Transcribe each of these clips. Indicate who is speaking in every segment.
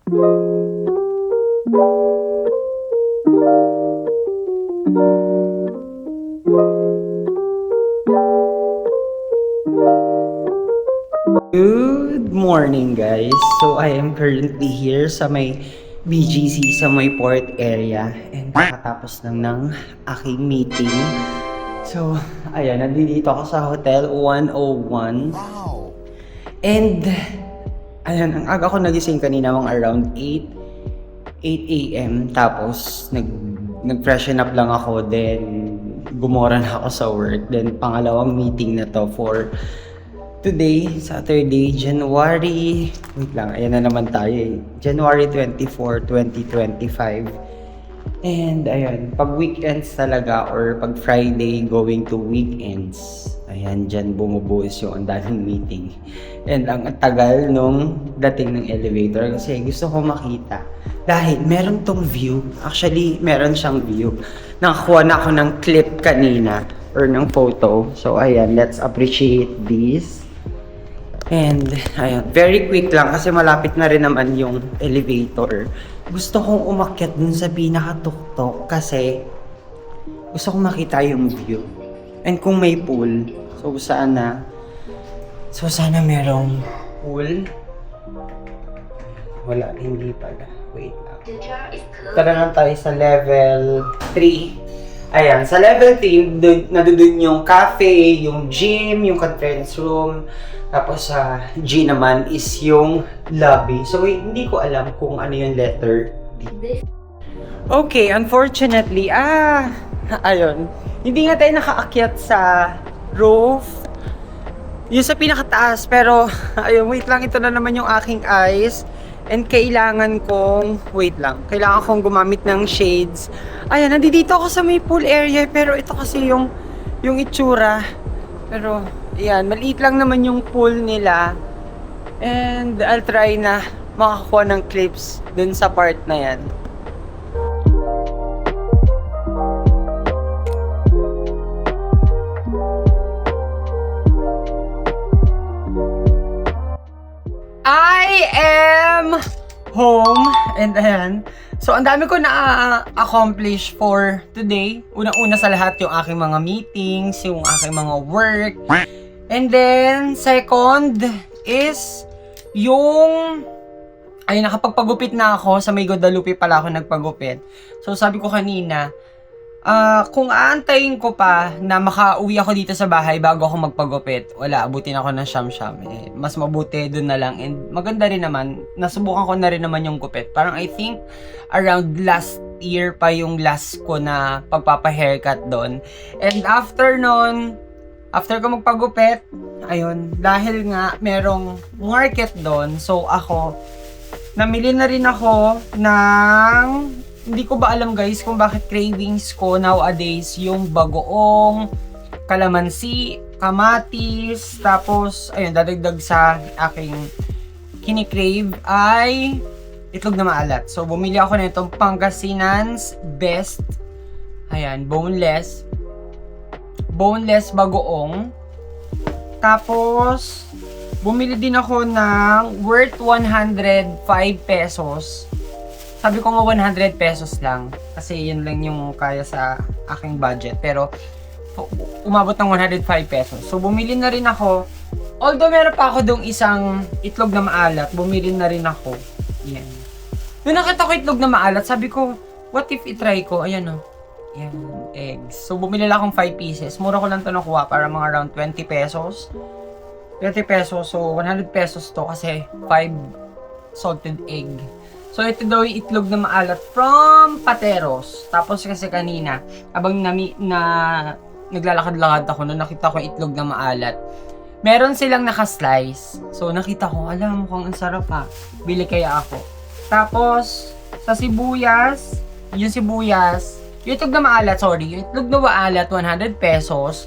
Speaker 1: Good morning, guys. So I am currently here sa may BGC sa may port area and kakatapos lang ng aking meeting. So, ayan, nandito ako sa Hotel 101.
Speaker 2: Wow!
Speaker 1: And, ayan, ang aga ko nagising kanina mga around 8 a.m. Tapos, nag-freshen up lang ako. Then, gumora na ako sa work. Then, pangalawang meeting na to for today, Saturday, January... Wait lang, ayan na naman tayo eh. January 24, 2025. And ayun, pag weekends talaga or pag Friday going to weekends, ayan, dyan bumubuhos yung ang daming meeting. And ang tagal nung dating ng elevator kasi gusto ko makita. Dahil meron tong view, actually meron siyang view. Nakakuha na ako ng clip kanina or ng photo. So ayan, let's appreciate this. And ayun, very quick lang kasi malapit na rin naman yung elevator. Gusto kong umakyat dun sa pinakatuktok kasi gusto kong makita yung view. And kung may pool, so sana merong pool. Wala, hindi pala. Wait lang. Tara lang tayo sa level 3. Ayan, sa level 3, nadudun yung cafe, yung gym, yung conference room. Tapos sa G naman is yung lobby. So hindi ko alam kung ano yung letter D. Okay, unfortunately, ayun. Hindi nga tayo nakaakyat sa roof. Yung sa pinakataas, pero ayun, wait lang, ito na naman yung aking eyes. And kailangan kong gumamit ng shades. Ayan, nandito ako sa may pool area, pero ito kasi yung itsura. Pero, ayan, maliit lang naman yung pool nila. And I'll try na makakuha ng clips dun sa part na yan. I am home and ayan. So ang dami ko na-accomplish for today. Unang-una sa lahat yung aking mga meetings, yung aking mga work. And then second is yung nakapagpagupit na ako. Sa may Guadalupe pala ako nagpagupit. So sabi ko kanina, kung aantayin ko pa na makauwi ako dito sa bahay bago ako magpagupit, wala, abutin ako ng siyam-siyam. Mas mabuti dun na lang. And maganda rin naman, nasubukan ko na rin naman yung gupit. Parang I think around last year pa yung last ko na pagpapa-haircut doon. And after ko magpagupit, ayun, dahil nga merong market doon, so ako, namili na rin ako ng... Hindi ko ba alam guys kung bakit cravings ko nowadays yung bagoong, kalamansi, kamatis, tapos ayun, dadagdag sa aking kinikrave ay itlog na maalat. So bumili ako nitong Pangasinan's Best, ayan, boneless bagoong. Tapos bumili din ako ng worth 105 pesos. Sabi ko nga 100 pesos lang kasi yun lang yung kaya sa aking budget, pero umabot ng 105 pesos. So bumili na rin ako. Although meron pa ako dong isang itlog na maalat, bumili na rin ako. Yan. Nung nakita ko itlog na maalat, sabi ko, what if itry ko? Ayan o. Yan, eggs. So bumili lang akong 5 pieces. Mura ko lang ito nakuha para mga around 20 pesos. 20 pesos, so 100 pesos to kasi 5 salted egg. So, ito daw yung itlog na maalat from Pateros. Tapos kasi kanina, abang naglalakad-lakad ako, nung nakita ko yung itlog na maalat, meron silang naka-slice. So, nakita ko, alam mo kung ang sarap ha. Bili kaya ako. Tapos, sa sibuyas, yung itlog na maalat, yung itlog na maalat, 100 pesos.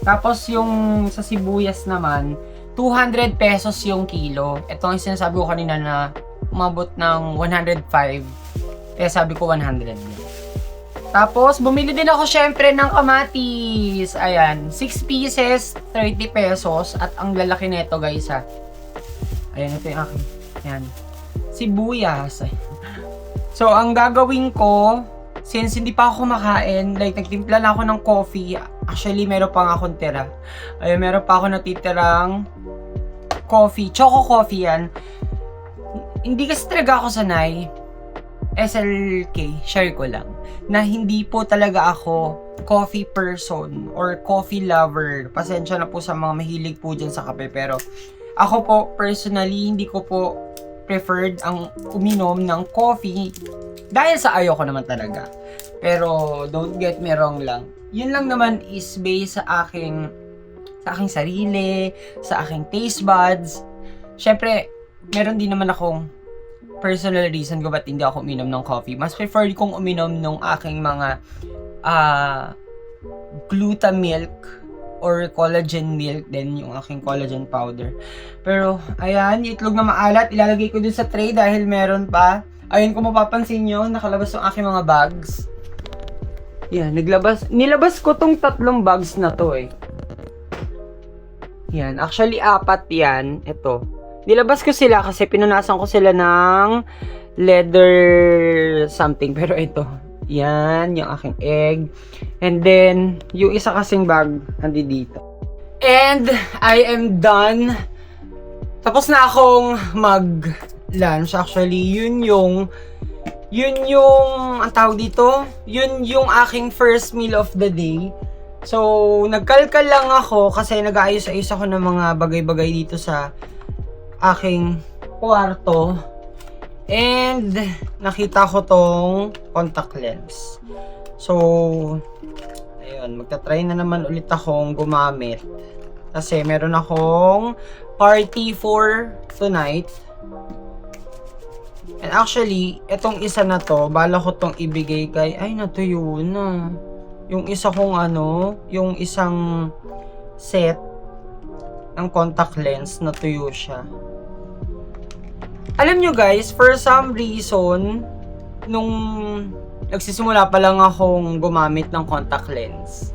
Speaker 1: Tapos, yung sa sibuyas naman, 200 pesos yung kilo. Ito ang sinasabi ko kanina na umabot ng 105. Kaya sabi ko 100 din. Tapos, bumili din ako syempre ng kamatis. Ayan, 6 pieces, 30 pesos. At ang lalaki nito guys ha. Ayan, ito yung akin. Ayan. sibuyas. So, ang gagawin ko, since hindi pa ako kumakain, like, nagtimpla na ako ng coffee. Actually, meron pa nga akong tira. Ayun, meron pa ako natitirang coffee. Choco coffee yan. Hindi kasi talaga ako sanay. SLK, share ko lang, na hindi po talaga ako coffee person or coffee lover. Pasensya na po sa mga mahilig po dyan sa kape. Pero, ako po, personally, hindi ko po preferred ang uminom ng coffee dahil sa ayaw ko naman talaga. Pero don't get me wrong lang. Yun lang naman is based sa aking sarili, sa aking taste buds. Syempre, meron din naman akong personal reason ko ba't hindi ako uminom ng coffee. Mas preferred kong uminom ng aking mga glutamilk or collagen milk din, yung aking collagen powder. Pero, ayan, itlog na maalat, ilalagay ko dun sa tray dahil meron pa. Ayun, kung mapapansin nyo, nakalabas yung aking mga bags. Yan, nilabas ko tong 3 bags na to eh. Yan, actually 4 yan, ito. Nilabas ko sila kasi pinunasan ko sila ng leather something, pero ito. Yan, yung aking egg. And then, yung isa kasing bag, andi dito. And, I am done. Tapos na akong mag-lunch. Actually, yun yung, ang tawag dito, yun yung aking first meal of the day. So, nagkalkal lang ako kasi nag-aayos-ayos ako ng mga bagay-bagay dito sa aking kwarto. And, nakita ko tong contact lens. So, ayun, magta-try na naman ulit akong gumamit. Kasi meron akong party for tonight. And actually, itong isa na to, bala ko tong ibigay kay, ay natuyo na. Yung isa kong yung isang set ng contact lens, natuyo siya. Alam nyo guys, for some reason, nung nagsisimula pa lang akong gumamit ng contact lens,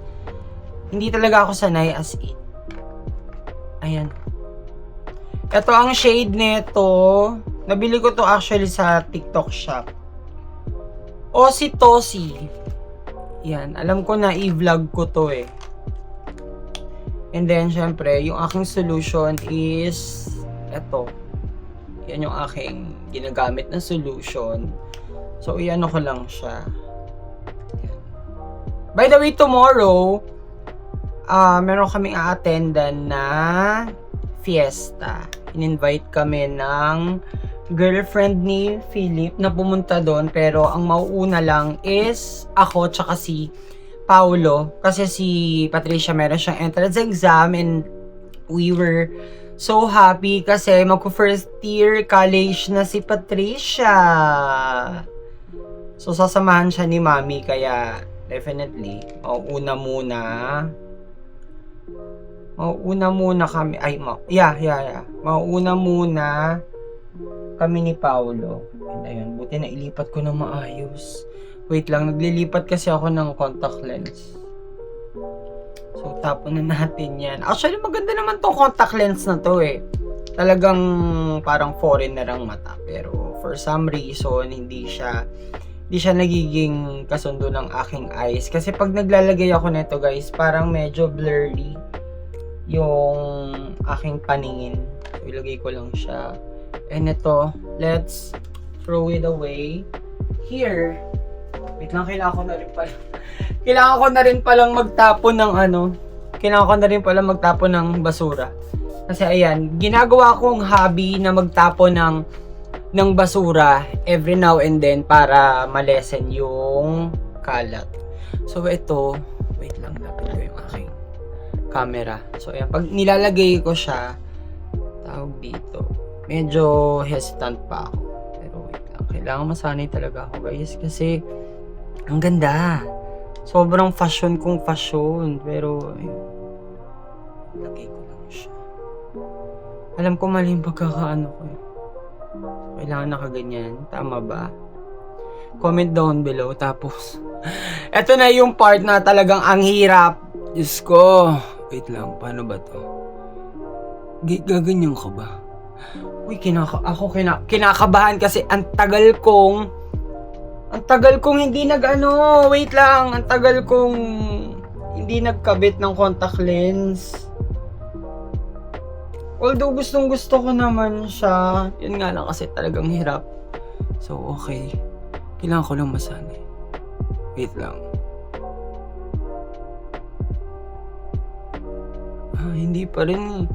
Speaker 1: hindi talaga ako sanay as in. Ayan. Ito ang shade nito. Nabili ko to actually sa TikTok shop. Tosi. Yan. Alam ko na i-vlog ko to eh. And then, syempre, yung aking solution is ito. Yan yung aking ginagamit na solution. So, iyan ko lang siya. Yan. By the way, tomorrow, meron kaming a-attendan na fiesta. In-invite kami ng girlfriend ni Philip na pumunta doon. Pero, ang mauuna lang is ako tsaka si Paulo. Kasi si Patricia meron siyang entrance exam and we were so happy kasi mag-first year college na si Patricia. So, sasamahan siya ni Mami kaya definitely, mauuna muna kami. Mauuna muna kami ni Paulo. And ayun, buti na ilipat ko na maayos. Wait lang, naglilipat kasi ako ng contact lens. So, tapon na natin yan. Actually, maganda naman tong contact lens na to eh. Talagang parang foreigner ang mata. Pero, for some reason, hindi siya nagiging kasundo ng aking eyes. Kasi pag naglalagay ako nito guys, parang medyo blurry yung aking paningin. So, ilagay ko lang siya. And ito, let's throw it away. Here, wait lang, kailangan ko na rin palang magtapon ng basura. Kasi ayan, ginagawa kong hobby na magtapon ng basura every now and then para malesen yung kalat. So ito, wait lang, lapit ko yung aking camera. So ayan, pag nilalagay ko siya, tawag dito, medyo hesitant pa ako. Pero wait lang, kailangan masanay talaga ako guys kasi ang ganda. Sobrang fashion kong fashion. Pero ayun, lagay ko lang siya. Alam ko mali yung pagkakaano ko eh. Kailangan nakaganyan. Tama ba? Comment down below. Tapos, eto na yung part na talagang ang hirap. Diyos ko. Wait lang, paano ba to? Gaganyan ka ba? Uy, kinakabahan kasi ang tagal kong hindi wait lang, ang tagal kong hindi nagkabit ng contact lens. Although gustong gusto ko naman siya, yun nga lang kasi talagang hirap. So okay, kailangan ko lang masanay. Wait lang. Hindi pa rin.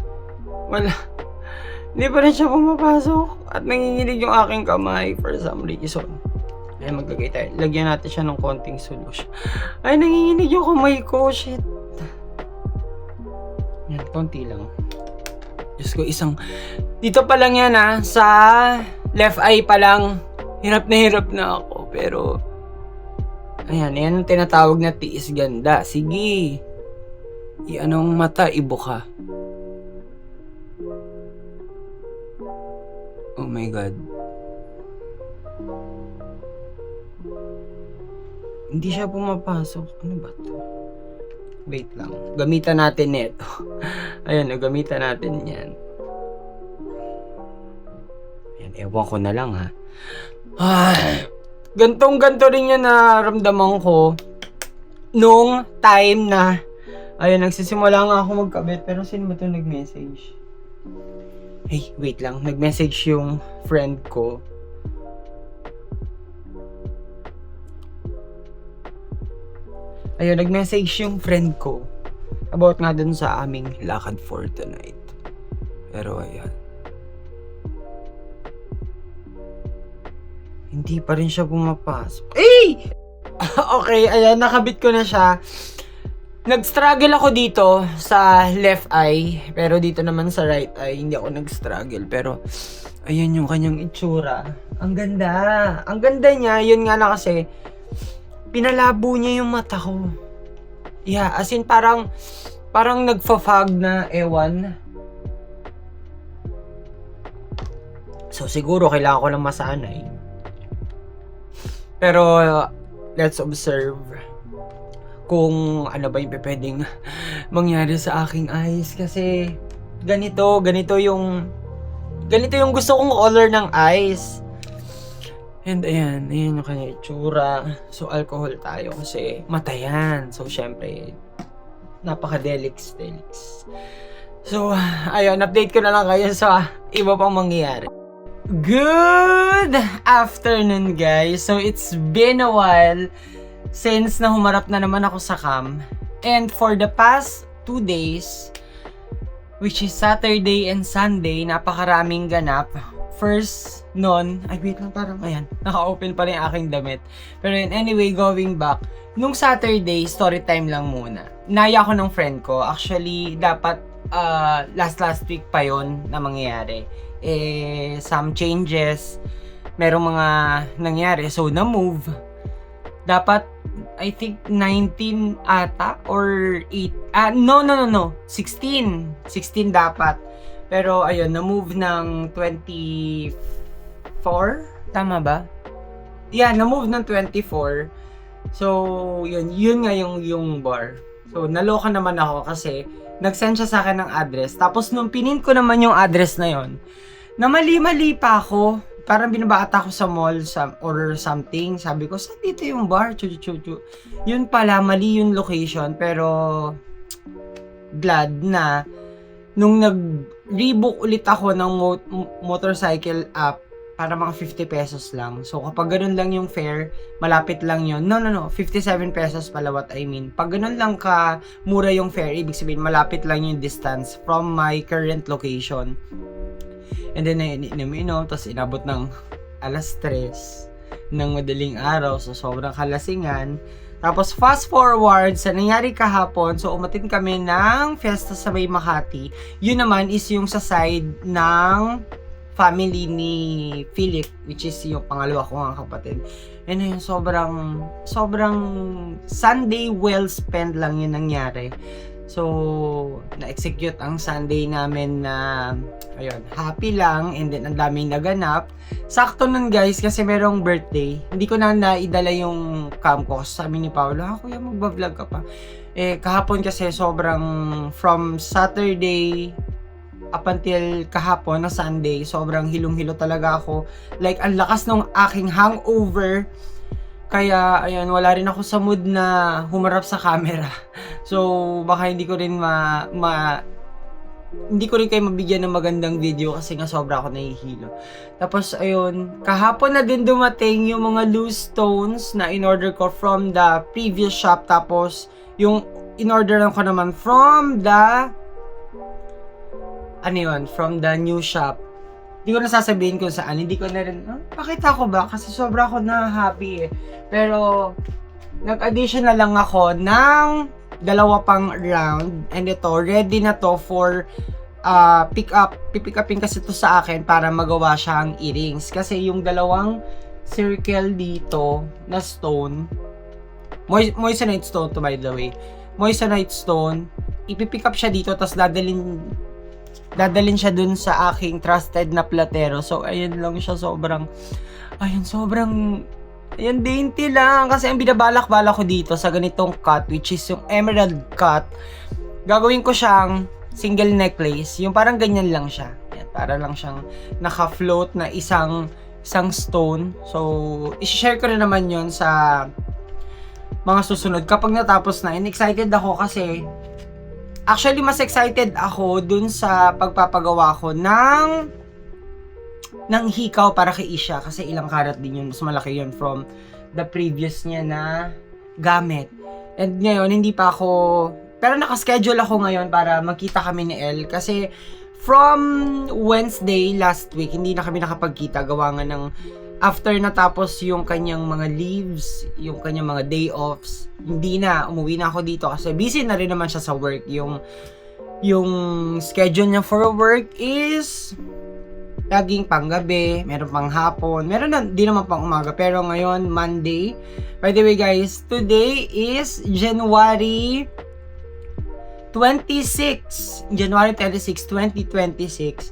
Speaker 1: Wala. Hindi pa rin siya pumapasok. At nanginginig yung aking kamay for some reason. Ay, maglagay tayo. Lagyan natin siya ng konting solution. Ay, nanginginig yung kamay ko. Shit. Yan, konti lang. Diyos ko, dito pa lang yan sa left eye pa lang. Hirap na ako. Pero, ayan ang tinatawag na tiis ganda. Sige. Anong mata, ibuka. Oh my God. Hindi siya pumapasok. Ano ba to? Wait lang. Gamitan natin ito. Ayan, gamitan natin yan. Ayan, ewan ko na lang ha. Gantong-ganto rin yung naramdaman ko nung time na ayun, nagsisimula nga ako magkabit. Pero sino ba ito nag-message? Hey, wait lang. Nag-message yung friend ko. Ayun, nag-message yung friend ko about nga dun sa aming lakad for tonight. Pero ayan. Hindi pa rin siya pumapasok. Eh! Okay, ayan. Nakabit ko na siya. Nag-struggle ako dito sa left eye, pero dito naman sa right eye, hindi ako nag-struggle. Pero, ayan yung kanyang itsura. Ang ganda. Ang ganda niya, yun nga na kasi, pinalabo niya yung mata ko. Yeah, as in parang nagfa-fog na ewan. So, siguro kailangan ko lang masanay. Pero, let's observe kung ano ba yung pwedeng mangyari sa aking eyes kasi ganito yung gusto kong color ng eyes. And ayan yung kanya itsura. So alcohol tayo kasi mata yan. So syempre napaka-delix. So ayun, update ko na lang kayo sa iba pang mangyayari. Good afternoon guys. So it's been a while since na humarap na naman ako sa cam. And for the past 2 days, which is Saturday and Sunday, napakaraming ganap. First nun, ay wait lang, parang ayan, naka-open pa rin aking damit. Pero anyway, going back, nung Saturday, story time lang muna. Naya ko ng friend ko. Actually, dapat last week pa yon na mangyayari. Some changes, merong mga nangyari. So, na-move. Dapat, I think 19 ata or 8. No. 16 dapat. Pero ayun, na-move ng 24. Tama ba? Yeah, na-move ng 24. So, yun nga yung bar. So, naloka naman ako kasi nag-send siya sa akin ng address. Tapos nung pinin ko naman yung address na yon, na mali-mali pa ako. Parang binabata ko sa mall or something. Sabi ko, saan dito yung bar? Yun pala, mali yung location. Pero, glad na nung nag-rebook ulit ako ng motorcycle app, para mga 50 pesos lang. So, kapag ganun lang yung fare, malapit lang yun. No. 57 pesos pala what I mean. Pag ganun lang ka mura yung fare, ibig sabihin, malapit lang yung distance from my current location. And then, tapos inabot ng 3:00 ng madaling araw. So, sobrang kalasingan. Tapos, fast forward sa nangyari kahapon. So, umatin kami ng fiesta sa May Makati. Yun naman is yung sa side ng family ni Philip, which is yung pangalawa ko nga kapatid. And yun, sobrang Sunday well spent lang yun nangyari. So, na-execute ang Sunday namin na, ayun, happy lang, and then ang daming naganap. Sakto nun guys, kasi merong birthday. Hindi ko na naidala yung cam ko. Sabi ni Paolo, kuya, magbablog ka pa. Kahapon kasi sobrang, from Saturday up until kahapon na Sunday, sobrang hilong-hilo talaga ako. Like, ang lakas ng aking hangover. Kaya, ayun, wala rin ako sa mood na humarap sa camera. So, baka hindi ko rin hindi ko rin kayo mabigyan ng magandang video kasi nga sobra ako nahihilo. Tapos, ayun, kahapon na din dumating yung mga loose stones na in-order ko from the previous shop. Tapos, yung in-order ko naman from the from the new shop. Hindi ko na sasabihin kung saan. Hindi ko na rin, pakita ko ba? Kasi sobra ako na happy eh. Pero, nag-addition na lang ako ng 2 pang round. And ito, ready na to for pick up. Pipick upin kasi to sa akin para magawa siyang earrings. Kasi yung 2 circle dito na stone, moissanite stone to, by the way. Moissanite stone, ipipick up siya dito, tapos dadalhin siya dun sa aking trusted na platero. So, ayun lang siya, ayan, dainty lang. Kasi ang binabalak-balak ko dito sa ganitong cut, which is yung emerald cut, gagawin ko siyang single necklace. Yung parang ganyan lang siya. Ayan, para lang siyang naka-float na isang stone. So, i-share ko rin naman yun sa mga susunod kapag natapos na. And excited ako kasi actually, mas excited ako dun sa pagpapagawa ko ng hikaw para kay Isha. Kasi ilang karat din yun. Mas malaki yun from the previous niya na gamit. And ngayon, hindi pa ako... Pero nakaschedule ako ngayon para magkita kami ni Elle. Kasi from Wednesday last week, hindi na kami nakapagkita. Gawa nga ng after natapos yung kanyang mga leaves, yung kanyang mga day offs, hindi na, umuwi na ako dito kasi busy na rin naman siya sa work. Yung schedule niya for work is laging panggabi, meron pang hapon, meron na, di naman pang umaga, pero ngayon, Monday. By the way guys, today is January 26, 2026.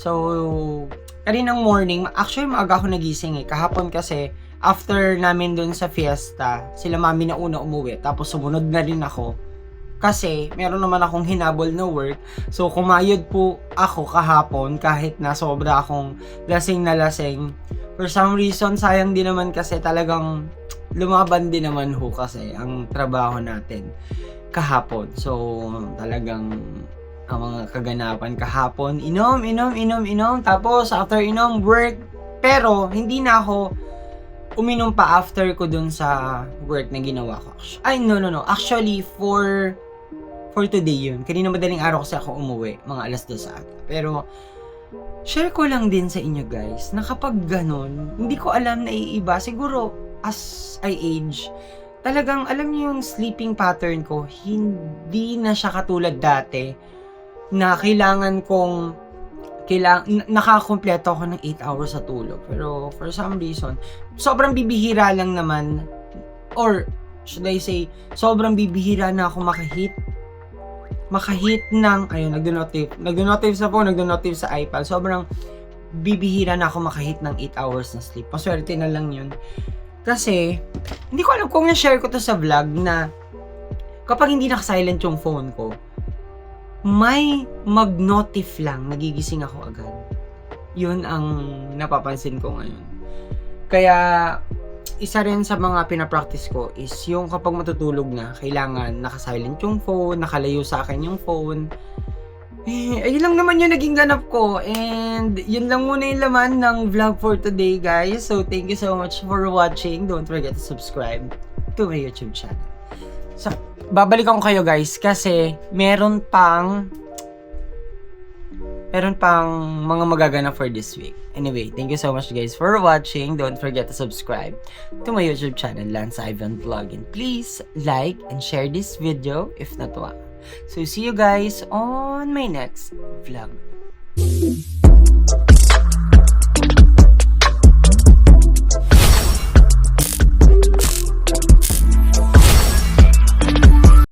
Speaker 1: So, kaninang morning, actually maaga ako nagising eh. Kahapon kasi, after namin dun sa fiesta, sila mami na una umuwi. Tapos sumunod na rin ako. Kasi, meron naman akong hinabol na work. So, kumayod po ako kahapon kahit na sobra akong lasing na lasing. For some reason, sayang din naman kasi talagang lumaban din naman ho kasi ang trabaho natin kahapon. So, talagang ang mga kaganapan kahapon, inom. Tapos, after inom, work. Pero, hindi na ako uminom pa after ko dun sa work na ginawa ko. No. Actually, for today yun. Kanina madaling araw kasi ako umuwi. Mga alas 2 ata. Pero, share ko lang din sa inyo guys, na kapag ganun, hindi ko alam na iiba. Siguro, as I age, talagang alam niyo yung sleeping pattern ko, hindi na siya katulad dati na kailangan kong nakakompleto ako ng 8 hours sa tulog. Pero for some reason, sobrang bibihira lang naman, or should I say, sobrang bibihira na ako makahit ng, ayun, nagdo-notif sa phone, nagdo-notif sa iPad. Sobrang bibihira na ako makahit ng 8 hours na sleep. Paswerte na lang yun. Kasi, hindi ko alam kung na-share ko to sa vlog na kapag hindi naka-silent yung phone ko, may mag-notif lang, nagigising ako agad. Yun ang napapansin ko ngayon. Kaya, isa rin sa mga pinapractice ko is yung kapag matutulog na, kailangan naka-silent yung phone, nakalayo sa akin yung phone. Ayun lang naman yung naging ganap ko. And yun lang muna yung laman ng vlog for today, guys. So, thank you so much for watching. Don't forget to subscribe to my YouTube channel. So, babalikan ko kayo guys kasi meron pang mga magaganap for this week. Anyway, thank you so much guys for watching. Don't forget to subscribe to my YouTube channel, Lance Ivan Vlog. And please like and share this video if not wa. So see you guys on my next vlog.